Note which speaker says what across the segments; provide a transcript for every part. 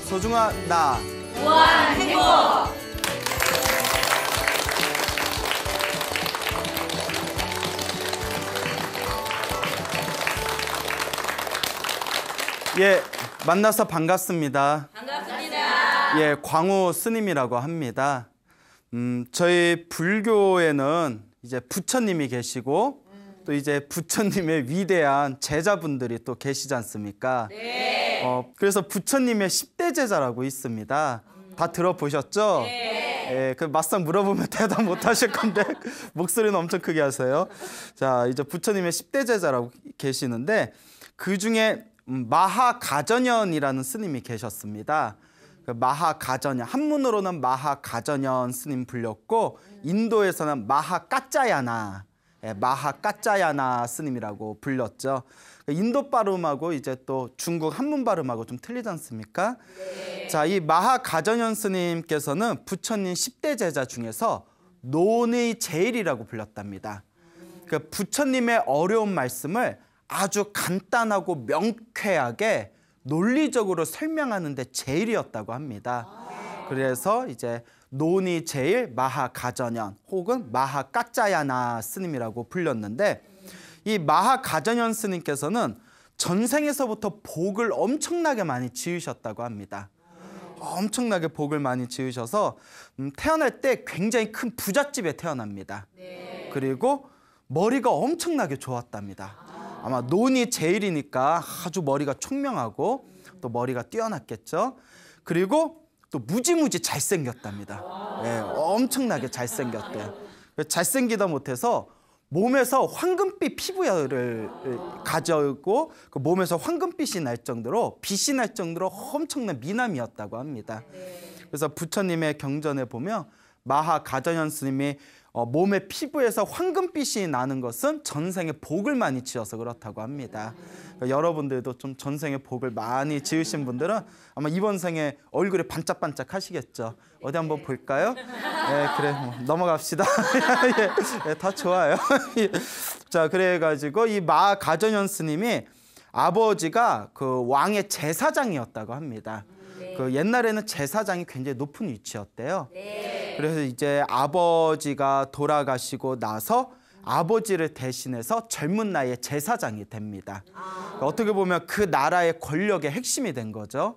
Speaker 1: 소중한 나
Speaker 2: 무한 행복.
Speaker 1: 예, 만나서 반갑습니다.
Speaker 2: 반갑습니다.
Speaker 1: 예, 광우 스님이라고 합니다. 저희 불교에는 이제 부처님이 계시고 또 이제 부처님의 위대한 제자분들이 또 계시지 않습니까?
Speaker 2: 네.
Speaker 1: 그래서 부처님의 10대 제자라고 있습니다. 다 들어보셨죠?
Speaker 2: 네.
Speaker 1: 예, 그 막상 물어보면 대답 못 하실 건데 목소리는 엄청 크게 하세요. 자, 이제 부처님의 10대 제자라고 계시는데 그 중에 마하가전현이라는 스님이 계셨습니다. 그 마하가전현, 한문으로는 마하가전현 스님 불렸고 인도에서는 마하까짜야나, 마하까짜야나 스님이라고 불렸죠. 인도 발음하고 이제 또 중국 한문 발음하고 좀 틀리지 않습니까?
Speaker 2: 네.
Speaker 1: 자, 이 마하가전현 스님께서는 부처님 10대 제자 중에서 논의 제일이라고 불렸답니다. 그 부처님의 어려운 말씀을 아주 간단하고 명쾌하게 논리적으로 설명하는 데 제일이었다고 합니다. 그래서 이제 논의 제일 마하가전현 혹은 마하까짜야나 스님이라고 불렸는데 이 마하가전현 스님께서는 전생에서부터 복을 엄청나게 많이 지으셨다고 합니다. 엄청나게 복을 많이 지으셔서 태어날 때 굉장히 큰 부잣집에 태어납니다. 그리고 머리가 엄청나게 좋았답니다. 아마 논이 제일이니까 아주 머리가 총명하고 또 머리가 뛰어났겠죠. 그리고 또 무지무지 잘생겼답니다. 예, 엄청나게 잘생겼대요. 잘생기다 못해서 몸에서 황금빛 피부를 가지고 그 몸에서 황금빛이 날 정도로 빛이 날 정도로 엄청난 미남이었다고 합니다. 그래서 부처님의 경전에 보면 마하가전현 스님이 몸의 피부에서 황금빛이 나는 것은 전생에 복을 많이 지어서 그렇다고 합니다. 그러니까 여러분들도 좀 전생에 복을 많이 지으신 분들은 아마 이번 생에 얼굴이 반짝반짝 하시겠죠. 어디 한번 볼까요? 네, 그래, 넘어갑시다. 예, 다 좋아요. 자, 그래가지고 이 마하가전현 스님이 아버지가 그 왕의 제사장이었다고 합니다. 그 옛날에는 제사장이 굉장히 높은 위치였대요. 그래서 이제 아버지가 돌아가시고 나서 아버지를 대신해서 젊은 나이에 제사장이 됩니다. 어떻게 보면 그 나라의 권력의 핵심이 된 거죠.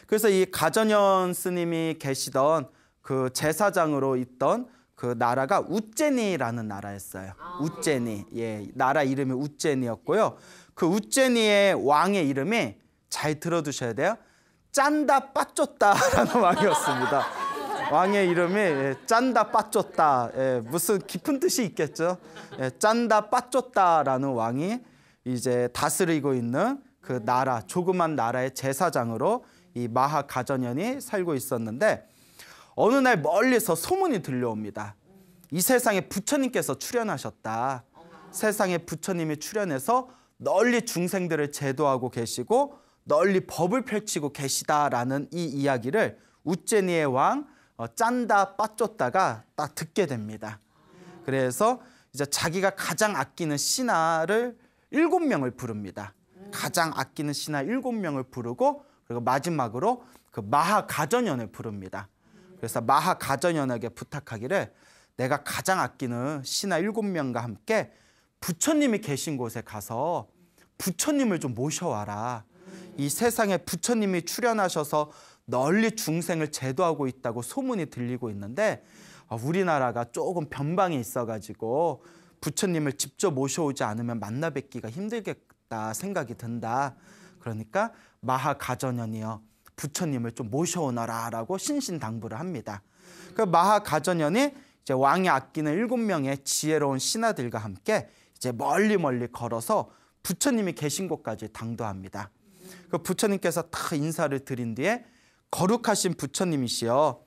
Speaker 1: 그래서 이 가전현 스님이 계시던 그 제사장으로 있던 그 나라가 우제니라는 나라였어요. 우제니, 예, 나라 이름이 우제니였고요. 그 우제니의 왕의 이름이 잘 들어두셔야 돼요. 짠다 빠쫓다라는 왕이었습니다. 왕의 이름이 짠다 빠쫓다, 무슨 깊은 뜻이 있겠죠. 짠다 빠쫓다라는 왕이 이제 다스리고 있는 그 나라, 조그만 나라의 제사장으로 이 마하가전현이 살고 있었는데 어느 날 멀리서 소문이 들려옵니다. 이 세상에 부처님께서 출현하셨다. 세상에 부처님이 출현해서 널리 중생들을 제도하고 계시고 널리 법을 펼치고 계시다라는 이 이야기를 우제니의 왕 짠다 빠쫓다가 딱 듣게 됩니다. 그래서 이제 자기가 가장 아끼는 신하를 7명을 부릅니다. 가장 아끼는 신하 7명을 부르고 그리고 마지막으로 그 마하가전현을 부릅니다. 그래서 마하가전현에게 부탁하기를 내가 가장 아끼는 신하 7명과 함께 부처님이 계신 곳에 가서 부처님을 좀 모셔와라. 이 세상에 부처님이 출현하셔서 널리 중생을 제도하고 있다고 소문이 들리고 있는데 우리나라가 조금 변방에 있어가지고 부처님을 직접 모셔오지 않으면 만나 뵙기가 힘들겠다 생각이 든다. 그러니까 마하가전현이여 부처님을 좀 모셔오너라라고 신신당부를 합니다. 그 마하가전현이 이제 왕이 아끼는 7명의 지혜로운 신하들과 함께 이제 멀리 걸어서 부처님이 계신 곳까지 당도합니다. 그 부처님께서 다 인사를 드린 뒤에 거룩하신 부처님이시여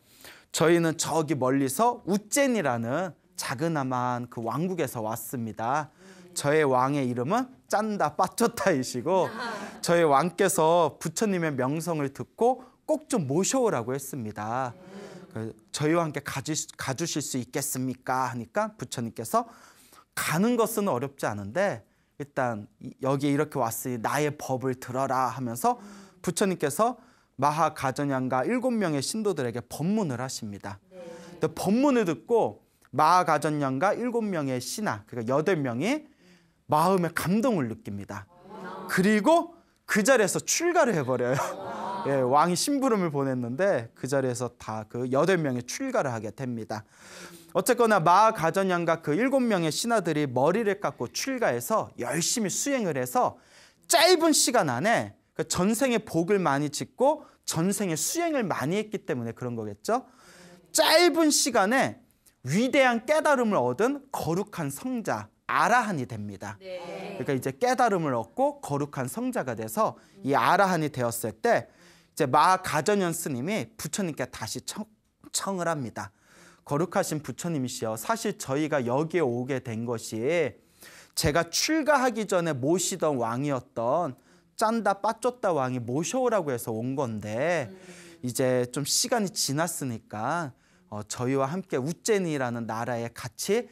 Speaker 1: 저희는 저기 멀리서 우젠이라는 자그마한 그 왕국에서 왔습니다. 저의 왕의 이름은 짠다 빠쫓다이시고 저희 왕께서 부처님의 명성을 듣고 꼭 좀 모셔오라고 했습니다. 저희와 함께 가주실 수 있겠습니까? 하니까 부처님께서 가는 것은 어렵지 않은데 일단 여기에 이렇게 왔으니 나의 법을 들어라 하면서 부처님께서 마하가전양가 7명의 신도들에게 법문을 하십니다. 근데 법문을 듣고 마하가전양가 7명의 신하, 그러니까 8명이 마음의 감동을 느낍니다. 그리고 그 자리에서 출가를 해버려요. 예, 왕이 심부름을 보냈는데 그 자리에서 다 그 8명이 출가를 하게 됩니다. 어쨌거나 마하가전양가 그 7명의 신하들이 머리를 깎고 출가해서 열심히 수행을 해서 짧은 시간 안에 전생에 복을 많이 짓고 전생에 수행을 많이 했기 때문에 그런 거겠죠. 짧은 시간에 위대한 깨달음을 얻은 거룩한 성자 아라한이 됩니다. 그러니까 이제 깨달음을 얻고 거룩한 성자가 돼서 이 아라한이 되었을 때 이제 마하가전연 스님이 부처님께 다시 청을 합니다. 거룩하신 부처님이시여, 사실 저희가 여기에 오게 된 것이 제가 출가하기 전에 모시던 왕이었던 짠다 빠쫓다 왕이 모셔오라고 해서 온 건데 이제 좀 시간이 지났으니까 저희와 함께 우째니라는 나라에 같이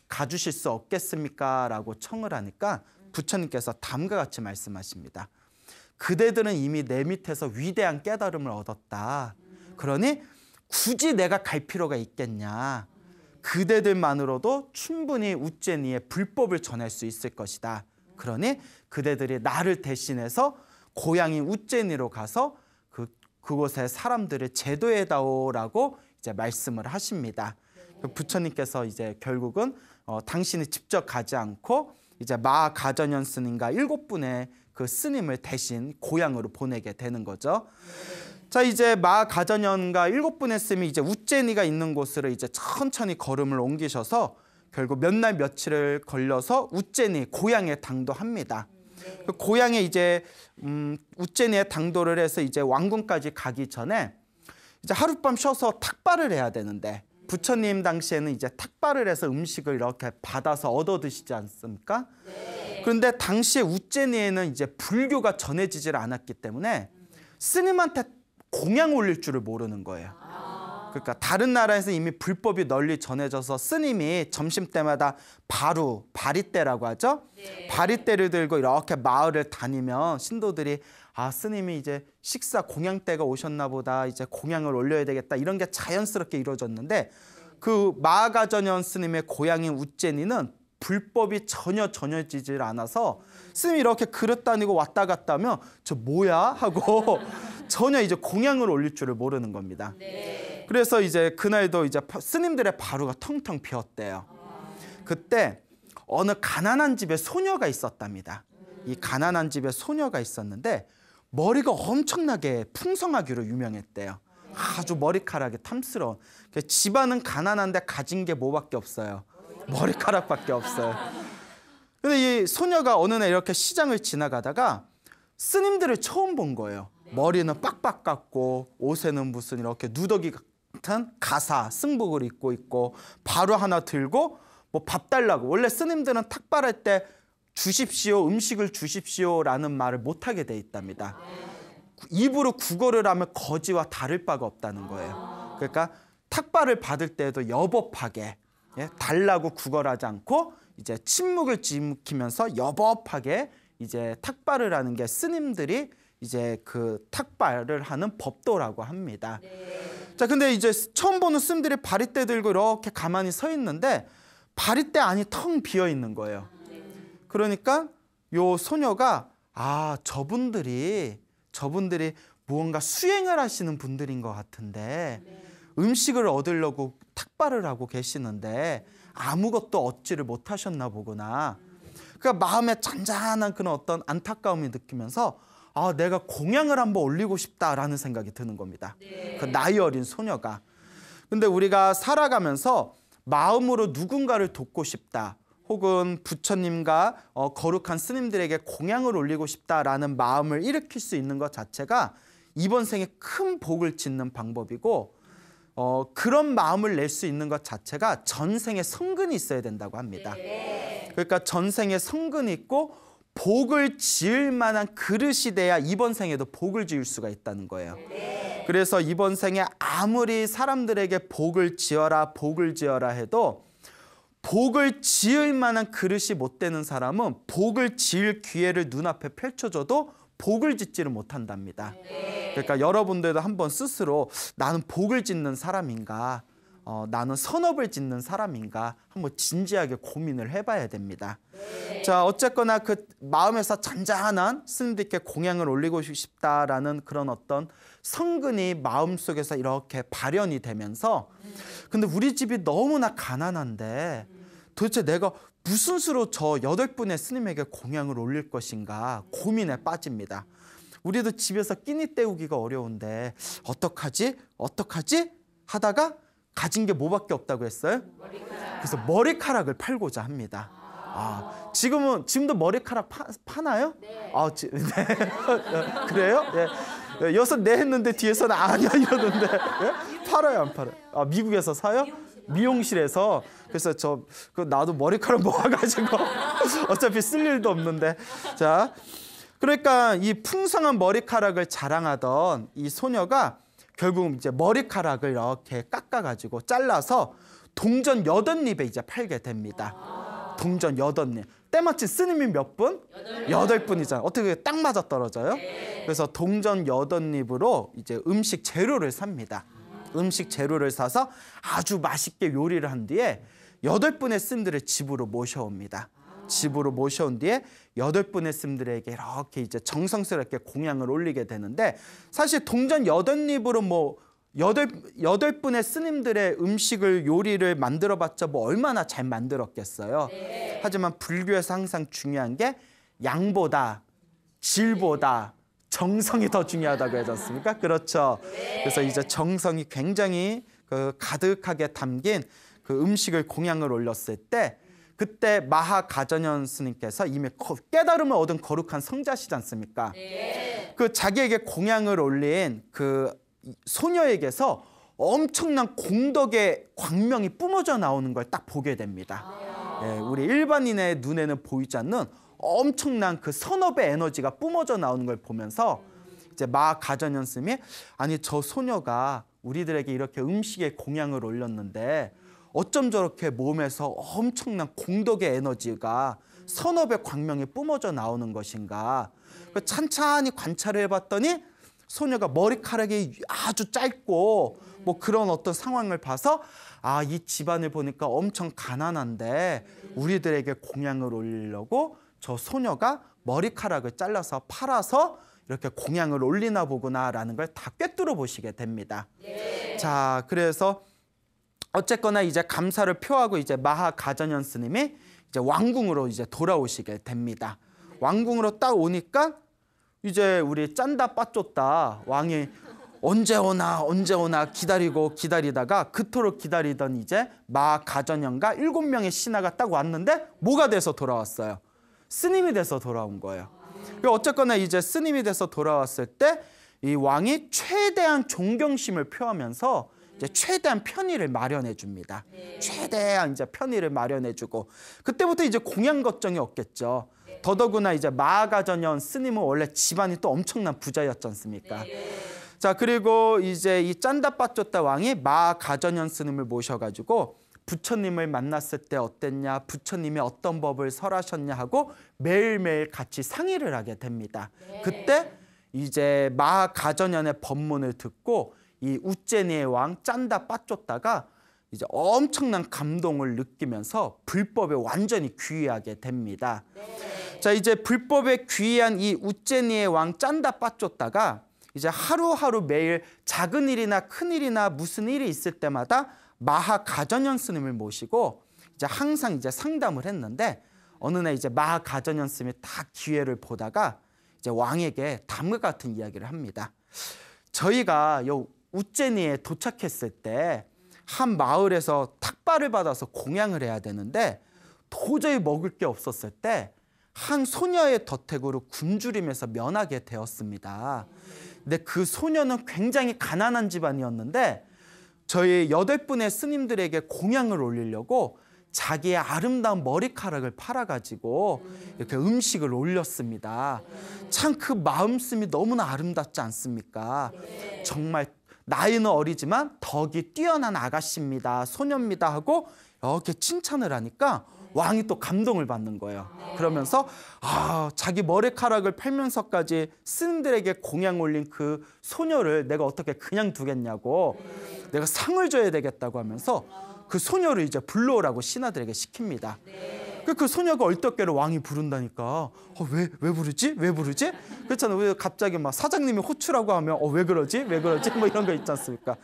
Speaker 1: 가주실 수 없겠습니까? 라고 청을 하니까 부처님께서 다음과 같이 말씀하십니다. 그대들은 이미 내 밑에서 위대한 깨달음을 얻었다. 그러니 굳이 내가 갈 필요가 있겠냐. 그대들만으로도 충분히 우째니의 불법을 전할 수 있을 것이다. 그러니 그대들이 나를 대신해서 고향인 우째니로 가서 그곳의 사람들을 제도해다오라고 이제 말씀을 하십니다. 부처님께서 이제 결국은 당신이 직접 가지 않고 이제 마하가전연 스님과 7분의 그 스님을 대신 고향으로 보내게 되는 거죠. 자, 이제 마하가전연과 7분의 스님이 이제 우째니가 있는 곳으로 이제 천천히 걸음을 옮기셔서 결국 몇 날 며칠을 걸려서 우째니 고향에 당도합니다. 그 고향에 이제 우째니에 당도를 해서 이제 왕궁까지 가기 전에 이제 하룻밤 쉬어서 탁발을 해야 되는데 부처님 당시에는 이제 탁발을 해서 음식을 이렇게 받아서 얻어 드시지 않습니까? 그런데 당시에 우째니에는 이제 불교가 전해지질 않았기 때문에 스님한테 공양 올릴 줄을 모르는 거예요. 그러니까 다른 나라에서 이미 불법이 널리 전해져서 스님이 점심때마다 바리떼라고 하죠. 바리떼를 들고 이렇게 마을을 다니면 신도들이 스님이 이제 식사 공양 때가 오셨나 보다, 이제 공양을 올려야 되겠다, 이런 게 자연스럽게 이루어졌는데 그 마하가전연 스님의 고향인 우째니는 불법이 전혀 전해지질 않아서 스님이 이렇게 그릇 다니고 왔다 갔다 하면 저 뭐야? 하고 전혀 이제 공양을 올릴 줄을 모르는 겁니다. 그래서 이제 그날도 이제 스님들의 바루가 텅텅 비었대요. 그때 어느 가난한 집에 소녀가 있었답니다. 이 가난한 집에 소녀가 있었는데 머리가 엄청나게 풍성하기로 유명했대요. 아주 머리카락이 탐스러운. 집안은 가난한데 가진 게 뭐밖에 없어요. 머리카락밖에 없어요. 근데 이 소녀가 어느 날 이렇게 시장을 지나가다가 스님들을 처음 본 거예요. 머리는 빡빡 깎고 옷에는 무슨 이렇게 누더기 같은 가사 승복을 입고 있고 바루 하나 들고 뭐 밥 달라고. 원래 스님들은 탁발할 때 주십시오, 음식을 주십시오라는 말을 못하게 돼 있답니다. 입으로 국어를 하면 거지와 다를 바가 없다는 거예요. 그러니까 탁발을 받을 때도 여법하게 달라고 구걸하지 않고 이제 침묵을 지키면서 여법하게 이제 탁발을 하는 게 스님들이 이제 그 탁발을 하는 법도라고 합니다. 자, 근데 이제 처음 보는 스님들이 바리떼 들고 이렇게 가만히 서 있는데 바리떼 안이 텅 비어 있는 거예요. 그러니까 요 소녀가 저분들이 무언가 수행을 하시는 분들인 것 같은데 음식을 얻으려고 탁발을 하고 계시는데 아무것도 얻지를 못하셨나 보구나. 그러니까 마음에 잔잔한 그런 어떤 안타까움이 느끼면서 내가 공양을 한번 올리고 싶다라는 생각이 드는 겁니다. 그 나이 어린 소녀가. 근데 우리가 살아가면서 마음으로 누군가를 돕고 싶다, 혹은 부처님과 거룩한 스님들에게 공양을 올리고 싶다라는 마음을 일으킬 수 있는 것 자체가 이번 생에 큰 복을 짓는 방법이고, 그런 마음을 낼 수 있는 것 자체가 전생에 성근이 있어야 된다고 합니다. 그러니까 전생에 성근이 있고 복을 지을 만한 그릇이 돼야 이번 생에도 복을 지을 수가 있다는 거예요. 그래서 이번 생에 아무리 사람들에게 복을 지어라 해도 복을 지을 만한 그릇이 못 되는 사람은 복을 지을 기회를 눈앞에 펼쳐줘도 복을 짓지를 못한답니다. 그러니까 여러분들도 한번 스스로 나는 복을 짓는 사람인가, 나는 선업을 짓는 사람인가 한번 진지하게 고민을 해봐야 됩니다. 자, 어쨌거나 그 마음에서 잔잔한 스님들께 공양을 올리고 싶다라는 그런 어떤 성근이 마음속에서 이렇게 발현이 되면서, 근데 우리 집이 너무나 가난한데 도대체 내가 무슨 수로 저 8분의 스님에게 공양을 올릴 것인가 고민에 빠집니다. 우리도 집에서 끼니 때우기가 어려운데 어떡하지 하다가 가진 게 뭐밖에 없다고 했어요? 그래서 머리카락을 팔고자 합니다. 지금도 머리카락 파나요? 네. 네. 그래요? 예. 여섯 네 했는데 뒤에서는 아니야 이러는데. 예? 팔아요, 안 팔아요? 미국에서 사요? 미용실에서. 그래서 나도 머리카락 모아가지고 어차피 쓸 일도 없는데. 자, 그러니까 이 풍성한 머리카락을 자랑하던 이 소녀가 결국 이제 머리카락을 이렇게 깎아가지고 잘라서 동전 8입에 이제 팔게 됩니다. 동전 8입. 때마침 스님이 몇 분? 8분이잖아요. 어떻게 딱 맞아 떨어져요? 그래서 동전 8입으로 이제 음식 재료를 삽니다. 음식 재료를 사서 아주 맛있게 요리를 한 뒤에 8분의 스님들을 집으로 모셔옵니다. 집으로 모셔온 뒤에 8분의 스님들에게 이렇게 이제 정성스럽게 공양을 올리게 되는데, 사실 동전 8입으로 8분의 스님들의 음식을 요리를 만들어봤자 얼마나 잘 만들었겠어요. 하지만 불교에서 항상 중요한 게 양보다 질보다 정성이 더 중요하다고 하지 않습니까? 그렇죠. 그래서 이제 정성이 굉장히 가득하게 담긴 그 음식을 공양을 올렸을 때, 그때 마하가전현 스님께서 이미 깨달음을 얻은 거룩한 성자시지 않습니까? 그 자기에게 공양을 올린 그 소녀에게서 엄청난 공덕의 광명이 뿜어져 나오는 걸 딱 보게 됩니다. 우리 일반인의 눈에는 보이지 않는 엄청난 그 선업의 에너지가 뿜어져 나오는 걸 보면서 이제 마하가전현 스님이, 아니 저 소녀가 우리들에게 이렇게 음식에 공양을 올렸는데 어쩜 저렇게 몸에서 엄청난 공덕의 에너지가 선업의 광명이 뿜어져 나오는 것인가. 찬찬히 관찰을 해봤더니 소녀가 머리카락이 아주 짧고 그런 어떤 상황을 봐서, 이 집안을 보니까 엄청 가난한데 우리들에게 공양을 올리려고 저 소녀가 머리카락을 잘라서 팔아서 이렇게 공양을 올리나 보구나라는 걸 다 꿰뚫어 보시게 됩니다. 자, 그래서 어쨌거나 이제 감사를 표하고 이제 마하가전현 스님이 이제 왕궁으로 이제 돌아오시게 됩니다. 왕궁으로 딱 오니까 이제 우리 짠다 빠쫓다 왕이 언제 오나 기다리다가 그토록 기다리던 이제 마하가전현과 7명의 신하가 딱 왔는데 뭐가 돼서 돌아왔어요? 스님이 돼서 돌아온 거예요. 어쨌거나 이제 스님이 돼서 돌아왔을 때 이 왕이 최대한 존경심을 표하면서 이제 최대한 편의를 마련해 줍니다. 최대한 이제 편의를 마련해 주고, 그때부터 이제 공양 걱정이 없겠죠. 더더구나 이제 마하가전현 스님은 원래 집안이 또 엄청난 부자였지 않습니까? 자, 그리고 이제 이 짠다빠쫓다 왕이 마하가전현 스님을 모셔가지고 부처님을 만났을 때 어땠냐, 부처님이 어떤 법을 설하셨냐 하고 매일매일 같이 상의를 하게 됩니다. 그때 이제 마하가전현의 법문을 듣고 이 우째니의 왕 짠다 빠쫓다가 이제 엄청난 감동을 느끼면서 불법에 완전히 귀의하게 됩니다. 자, 이제 불법에 귀의한 이 우째니의 왕 짠다 빠쫓다가 이제 하루하루 매일 작은 일이나 큰 일이나 무슨 일이 있을 때마다 마하가전현 스님을 모시고 이제 항상 이제 상담을 했는데, 어느 날 이제 마하가전현 스님이 딱 기회를 보다가 이제 왕에게 다음과 같은 이야기를 합니다. 저희가 요 우째니에 도착했을 때 한 마을에서 탁발을 받아서 공양을 해야 되는데 도저히 먹을 게 없었을 때 한 소녀의 덕택으로 굶주림에서 면하게 되었습니다. 근데 그 소녀는 굉장히 가난한 집안이었는데 저희 8분의 스님들에게 공양을 올리려고 자기의 아름다운 머리카락을 팔아가지고 이렇게 음식을 올렸습니다. 참 그 마음씀이 너무나 아름답지 않습니까? 정말 나이는 어리지만 덕이 뛰어난 아가씨입니다, 소녀입니다 하고 이렇게 칭찬을 하니까 왕이 또 감동을 받는 거예요. 그러면서 자기 머리카락을 팔면서까지 스님들에게 공양 올린 그 소녀를 내가 어떻게 그냥 두겠냐고, 내가 상을 줘야 되겠다고 하면서 그 소녀를 이제 불러오라고 신하들에게 시킵니다. 그 소녀가 얼떨결에 왕이 부른다니까. 왜 부르지? 왜 부르지? 그렇잖아요. 왜 갑자기 막 사장님이 호출하고 하면 왜 그러지? 왜 그러지? 뭐 이런 거 있지 않습니까?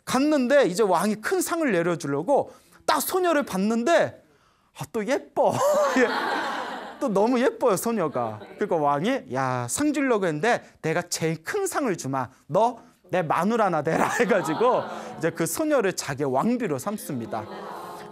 Speaker 1: 갔는데 이제 왕이 큰 상을 내려주려고 딱 소녀를 봤는데 또 예뻐. 또 너무 예뻐요, 소녀가. 그러니까 왕이 상 주려고 했는데 내가 제일 큰 상을 주마. 너 내 마누라 하나 되라 해가지고 이제 그 소녀를 자기 왕비로 삼습니다.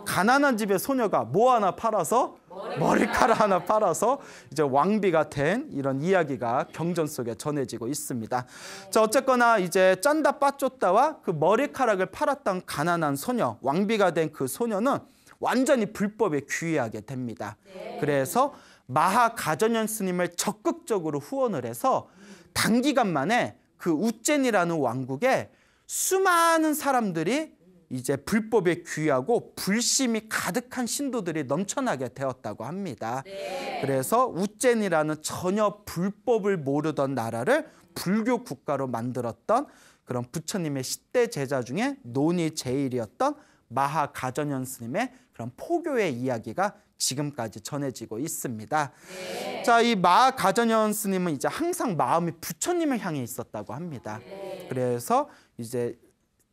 Speaker 1: 가난한 집의 소녀가 뭐 하나 팔아서, 머리카락 하나 팔아서 이제 왕비가 된 이런 이야기가 경전 속에 전해지고 있습니다. 자, 어쨌거나 이제 짠다 빠쫓다와 그 머리카락을 팔았던 가난한 소녀, 왕비가 된 그 소녀는 완전히 불법에 귀의하게 됩니다. 그래서 마하가전현 스님을 적극적으로 후원을 해서 단기간 만에 그 우젠이라는 왕국에 수많은 사람들이 이제 불법에 귀의하고 불심이 가득한 신도들이 넘쳐나게 되었다고 합니다. 그래서 우젠이라는 전혀 불법을 모르던 나라를 불교 국가로 만들었던 그런 부처님의 10대 제자 중에 논이 제일이었던 마하가전현 스님의 그런 포교의 이야기가 지금까지 전해지고 있습니다. 자, 이 마하가전현 스님은 이제 항상 마음이 부처님을 향해 있었다고 합니다. 그래서 이제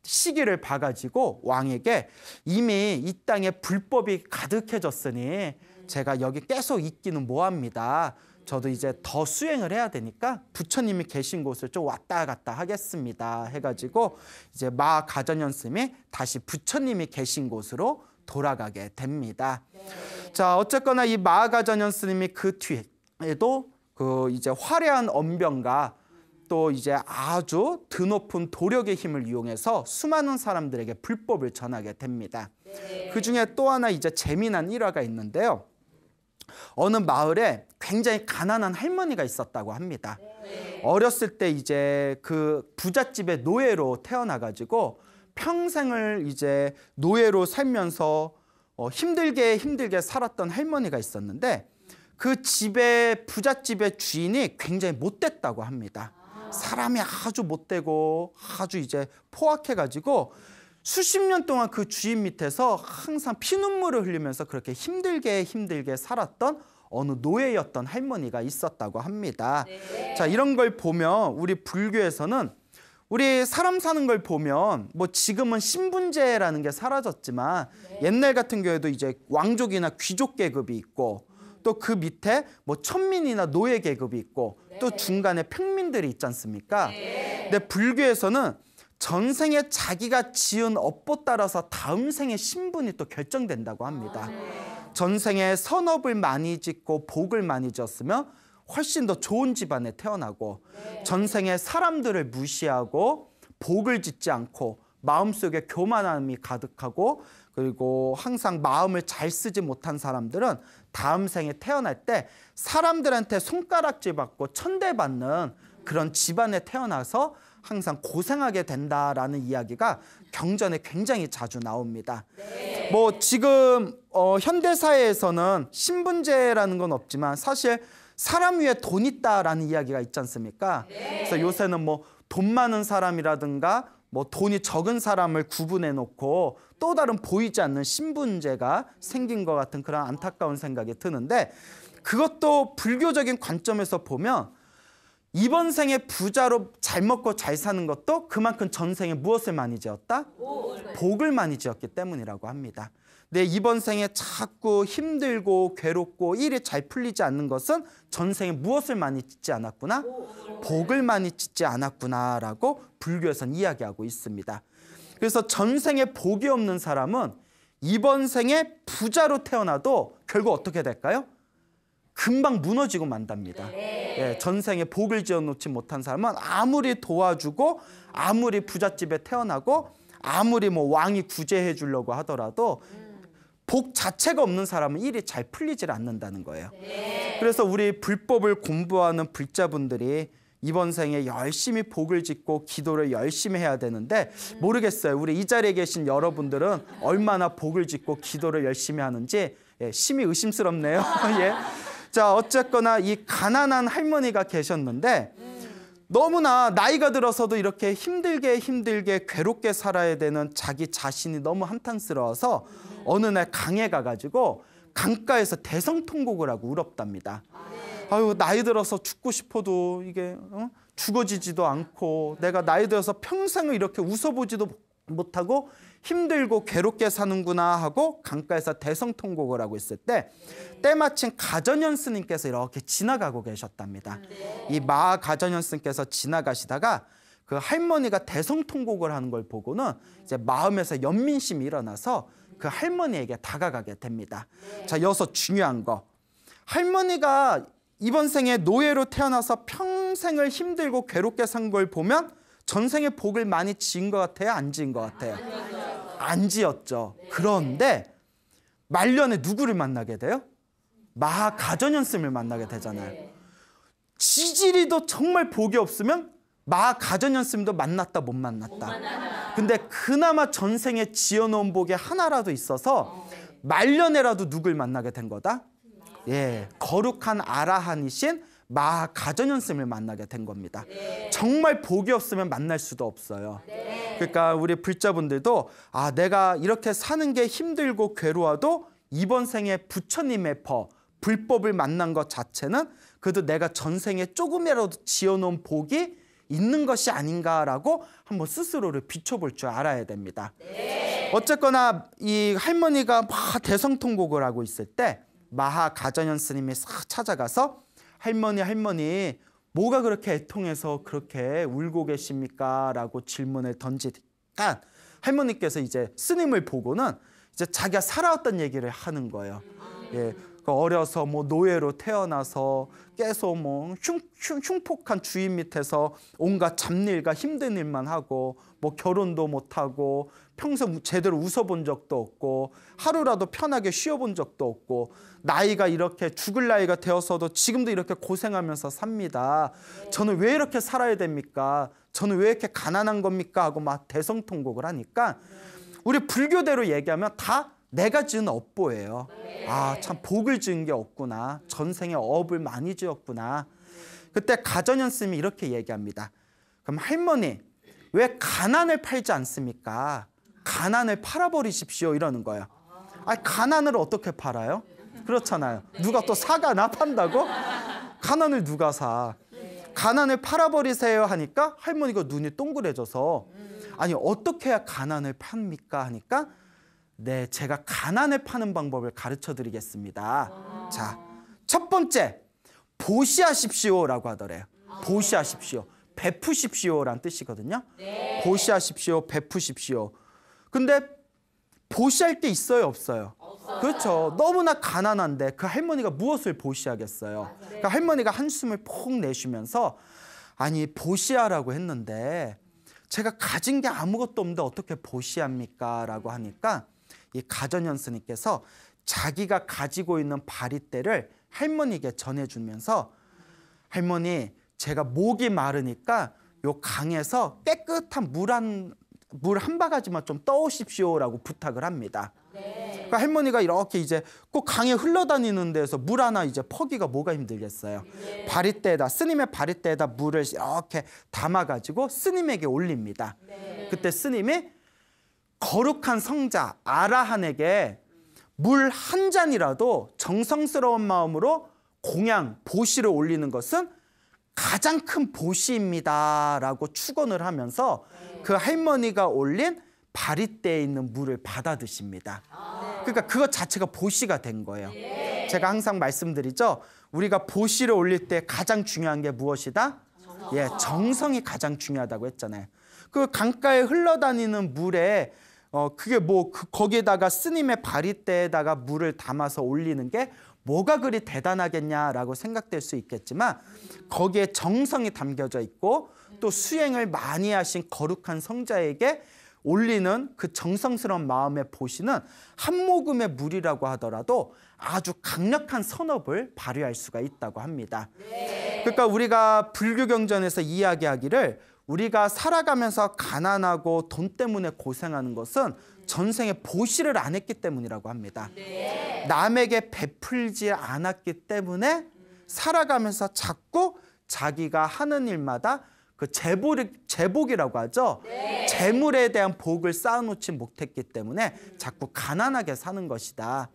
Speaker 1: 시기를 봐가지고 왕에게 이미 이 땅에 불법이 가득해졌으니 제가 여기 계속 있기는 뭐합니다. 저도 이제 더 수행을 해야 되니까 부처님이 계신 곳을 좀 왔다 갔다 하겠습니다 해가지고 이제 마하가전현 스님이 다시 부처님이 계신 곳으로 돌아가게 됩니다. 자, 어쨌거나 이 마하가전현 스님이 그 뒤에도 그 이제 화려한 언변과 또 이제 아주 드높은 도력의 힘을 이용해서 수많은 사람들에게 불법을 전하게 됩니다. 그 중에 또 하나 이제 재미난 일화가 있는데요. 어느 마을에 굉장히 가난한 할머니가 있었다고 합니다. 어렸을 때 이제 그 부잣집의 노예로 태어나가지고 평생을 이제 노예로 살면서 힘들게 살았던 할머니가 있었는데 그 집의 부잣집의 주인이 굉장히 못됐다고 합니다. 사람이 아주 못되고 아주 이제 포악해가지고 수십 년 동안 그 주인 밑에서 항상 피눈물을 흘리면서 그렇게 힘들게 살았던 어느 노예였던 할머니가 있었다고 합니다. 자, 이런 걸 보면 우리 불교에서는 우리 사람 사는 걸 보면 뭐 지금은 신분제라는 게 사라졌지만 옛날 같은 경우에도 이제 왕족이나 귀족 계급이 있고 또 그 밑에 뭐 천민이나 노예 계급이 있고 또 중간에 평민들이 있지 않습니까? 근데 불교에서는 전생에 자기가 지은 업보 따라서 다음 생의 신분이 또 결정된다고 합니다. 전생에 선업을 많이 짓고 복을 많이 지었으면 훨씬 더 좋은 집안에 태어나고 전생에 사람들을 무시하고 복을 짓지 않고 마음속에 교만함이 가득하고 그리고 항상 마음을 잘 쓰지 못한 사람들은 다음 생에 태어날 때 사람들한테 손가락질 받고 천대받는 그런 집안에 태어나서 항상 고생하게 된다라는 이야기가 경전에 굉장히 자주 나옵니다. 뭐 지금 현대사회에서는 신분제라는 건 없지만 사실 사람 위에 돈 있다라는 이야기가 있지 않습니까? 그래서 요새는 뭐 돈 많은 사람이라든가 뭐 돈이 적은 사람을 구분해 놓고 또 다른 보이지 않는 신분제가 생긴 것 같은 그런 안타까운 생각이 드는데 그것도 불교적인 관점에서 보면 이번 생에 부자로 잘 먹고 잘 사는 것도 그만큼 전생에 무엇을 많이 지었다? 복을 많이 지었기 때문이라고 합니다. 근데 이번 생에 자꾸 힘들고 괴롭고 일이 잘 풀리지 않는 것은 전생에 무엇을 많이 짓지 않았구나? 복을 많이 짓지 않았구나라고 불교에서는 이야기하고 있습니다. 그래서 전생에 복이 없는 사람은 이번 생에 부자로 태어나도 결국 어떻게 될까요? 금방 무너지고 만답니다. 전생에 복을 지어놓지 못한 사람은 아무리 도와주고 아무리 부잣집에 태어나고 아무리 뭐 왕이 구제해 주려고 하더라도 복 자체가 없는 사람은 일이 잘 풀리질 않는다는 거예요. 그래서 우리 불법을 공부하는 불자분들이 이번 생에 열심히 복을 짓고 기도를 열심히 해야 되는데 모르겠어요. 우리 이 자리에 계신 여러분들은 얼마나 복을 짓고 기도를 열심히 하는지 예, 심히 의심스럽네요. 예. 자, 어쨌거나 이 가난한 할머니가 계셨는데 너무나 나이가 들어서도 이렇게 힘들게 괴롭게 살아야 되는 자기 자신이 너무 한탄스러워서 어느 날 강에 가가지고 강가에서 대성통곡을 하고 울었답니다. 아유, 나이 들어서 죽고 싶어도 이게 죽어지지도 않고 내가 나이 들어서 평생을 이렇게 웃어보지도 못하고 힘들고 괴롭게 사는구나 하고 강가에서 대성통곡을 하고 있을 때 때마침 가전현 스님께서 이렇게 지나가고 계셨답니다. 이 마 가전현 스님께서 지나가시다가 그 할머니가 대성통곡을 하는 걸 보고는 이제 마음에서 연민심이 일어나서 그 할머니에게 다가가게 됩니다. 자, 여기서 중요한 거, 할머니가 이번 생에 노예로 태어나서 평생을 힘들고 괴롭게 산 걸 보면 전생에 복을 많이 지은 것 같아요? 안 지은 것 같아요? 안 지었죠. 그런데 말년에 누구를 만나게 돼요? 마 가전현 스님을 만나게 되잖아요. 지지리도 정말 복이 없으면 마 가전현 스님도 만났다 못 만났다. 근데 그나마 전생에 지어놓은 복이 하나라도 있어서 말년에라도 누굴 만나게 된 거다? 예, 거룩한 아라한이신 마 가전현 스님을 만나게 된 겁니다. 정말 복이 없으면 만날 수도 없어요. 그러니까 우리 불자분들도 내가 이렇게 사는 게 힘들고 괴로워도 이번 생에 부처님의 불법을 만난 것 자체는 그래도 내가 전생에 조금이라도 지어놓은 복이 있는 것이 아닌가라고 한번 스스로를 비춰볼 줄 알아야 됩니다. 어쨌거나 이 할머니가 막 대성통곡을 하고 있을 때 마하 가전현 스님이 싹 찾아가서 할머니 뭐가 그렇게 애통해서 그렇게 울고 계십니까? 라고 질문을 던지니까 할머니께서 이제 스님을 보고는 이제 자기가 살아왔던 얘기를 하는 거예요. 예, 어려서 뭐 노예로 태어나서 계속 뭐 흉폭한 주인 밑에서 온갖 잡일과 힘든 일만 하고 뭐 결혼도 못하고 평생 제대로 웃어본 적도 없고 하루라도 편하게 쉬어본 적도 없고 나이가 이렇게 죽을 나이가 되어서도 지금도 이렇게 고생하면서 삽니다. 저는 왜 이렇게 살아야 됩니까? 저는 왜 이렇게 가난한 겁니까? 하고 막 대성통곡을 하니까 우리 불교대로 얘기하면 다 내가 지은 업보예요. 참 복을 지은 게 없구나. 전생에 업을 많이 지었구나. 그때 가전현 스님이 이렇게 얘기합니다. 그럼 할머니, 왜 가난을 팔지 않습니까? 가난을 팔아버리십시오 이러는 거예요. 가난을 어떻게 팔아요? 그렇잖아요. 누가 또 사가나 판다고? 가난을 누가 사? 가난을 팔아버리세요 하니까 할머니가 눈이 동그래져서 아니 어떻게 해야 가난을 팝니까? 하니까 네, 제가 가난을 파는 방법을 가르쳐 드리겠습니다. 자, 첫 번째, 보시하십시오라고 하더래요. 보시하십시오. 베푸십시오라는 뜻이거든요. 보시하십시오, 베푸십시오. 근데 보시할 게 있어요, 없어요? 그렇죠. 너무나 가난한데 그 할머니가 무엇을 보시하겠어요? 그러니까 할머니가 한숨을 푹 내쉬면서 아니 보시하라고 했는데 제가 가진 게 아무것도 없는데 어떻게 보시합니까? 라고 하니까 이 가전현 스님께서 자기가 가지고 있는 바리떼를 할머니에게 전해주면서 할머니, 제가 목이 마르니까 요 강에서 깨끗한 물 한 바가지만 좀 떠오십시오라고 부탁을 합니다. 그러니까 할머니가 이렇게 이제 꼭 강에 흘러다니는 데서 물 하나 이제 퍼기가 뭐가 힘들겠어요. 바리떼에다, 스님의 바리떼에다 물을 이렇게 담아가지고 스님에게 올립니다. 그때 스님이 거룩한 성자 아라한에게 물 한 잔이라도 정성스러운 마음으로 공양, 보시를 올리는 것은 가장 큰 보시입니다 라고 축원을 하면서 그 할머니가 올린 바리떼에 있는 물을 받아 드십니다. 그러니까 그것 자체가 보시가 된 거예요. 제가 항상 말씀드리죠. 우리가 보시를 올릴 때 가장 중요한 게 무엇이다? 예, 정성이 가장 중요하다고 했잖아요. 그 강가에 흘러다니는 물에 그게 뭐 거기에다가 스님의 바리떼에다가 물을 담아서 올리는 게 뭐가 그리 대단하겠냐라고 생각될 수 있겠지만 거기에 정성이 담겨져 있고 또 수행을 많이 하신 거룩한 성자에게 올리는 그 정성스러운 마음의 보시는 한 모금의 물이라고 하더라도 아주 강력한 선업을 발휘할 수가 있다고 합니다. 그러니까 우리가 불교경전에서 이야기하기를 우리가 살아가면서 가난하고 돈 때문에 고생하는 것은 전생에 보시를 안 했기 때문이라고 합니다. 남에게 베풀지 않았기 때문에 살아가면서 자꾸 자기가 하는 일마다 그 재복이라고 하죠. 재물에 대한 복을 쌓아놓지 못했기 때문에 자꾸 가난하게 사는 것이다.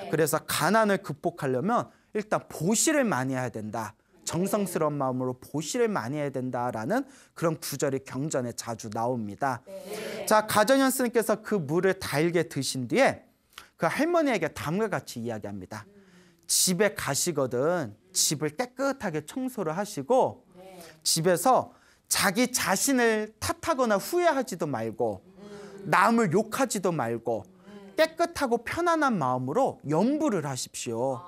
Speaker 1: 그래서 가난을 극복하려면 일단 보시를 많이 해야 된다. 정성스러운 마음으로 보시를 많이 해야 된다라는 그런 구절이 경전에 자주 나옵니다. 자, 가전현 스님께서 그 물을 달게 드신 뒤에 그 할머니에게 다음과 같이 이야기합니다. 집에 가시거든 집을 깨끗하게 청소를 하시고 집에서 자기 자신을 탓하거나 후회하지도 말고 남을 욕하지도 말고 깨끗하고 편안한 마음으로 염불을 하십시오.